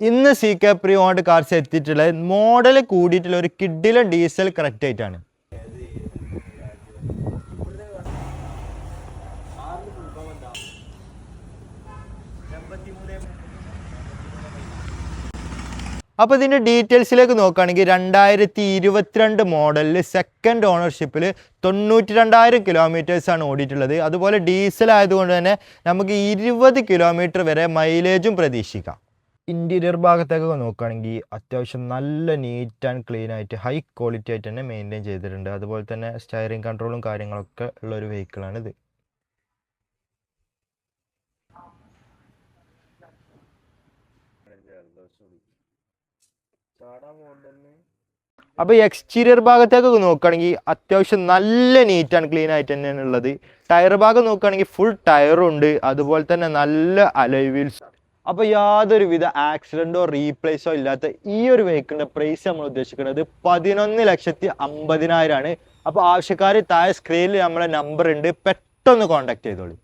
ഇന്ന് C K pre owned cars എത്തിയിട്ടുള്ള model കൂടിയിട്ടുള്ള ഒരു കിഡിലെ ഡീസൽ കറക്റ്റ് ആയിട്ടാണ്. അപ്പോൾ ഇതിൻ്റെ ഡീറ്റെയിൽസിലേക്ക് നോക്കുകയാണെങ്കിൽ 2022 മോഡലിൽ സെക്കൻഡ് ഓണർഷിപ്പിൽ 92,000 കിലോമീറ്റേഴ്സാണ് ഓടിയിട്ടുള്ളത്. അതുപോലെ ഡീസൽ ആയതുകൊണ്ട് തന്നെ നമുക്ക് 20 കിലോമീറ്റർ വരെ മൈലേജും പ്രതീക്ഷിക്കാം. ഇൻറ്റീരിയർ ഭാഗത്തേക്ക് നോക്കുകയാണെങ്കിൽ അത്യാവശ്യം നല്ല നീറ്റ് ആൻഡ് ക്ലീൻ ആയിട്ട് ഹൈ ക്വാളിറ്റി ആയിട്ട് തന്നെ മെയിൻറ്റെയിൻ ചെയ്തിട്ടുണ്ട്. അതുപോലെ തന്നെ സ്റ്റയറിംഗ് കൺട്രോളും കാര്യങ്ങളൊക്കെ ഉള്ളൊരു വെഹിക്കിളാണിത്. അപ്പോൾ എക്സ്റ്റീരിയർ ഭാഗത്തേക്ക് നോക്കുകയാണെങ്കിൽ അത്യാവശ്യം നല്ല നീറ്റ് ആൻഡ് ക്ലീൻ ആയിട്ട് തന്നെയാണ് ഉള്ളത്. ടയർ ഭാഗം നോക്കുകയാണെങ്കിൽ ഫുൾ ടയറുണ്ട്. അതുപോലെ തന്നെ നല്ല അലോയ് വീൽസ്. അപ്പോൾ യാതൊരുവിധ ആക്സിഡൻറ്റോ റീപ്ലേസോ ഇല്ലാത്ത ഈ ഒരു വെഹിക്കിളിൻ്റെ പ്രൈസ് നമ്മൾ ഉദ്ദേശിക്കുന്നത് 11,50,000 ആണ്. അപ്പോൾ ആവശ്യക്കാർ താഴെ സ്ക്രീനിൽ നമ്മളെ നമ്പർ ഉണ്ട്, പെട്ടെന്ന് കോൺടാക്ട് ചെയ്തോളൂ.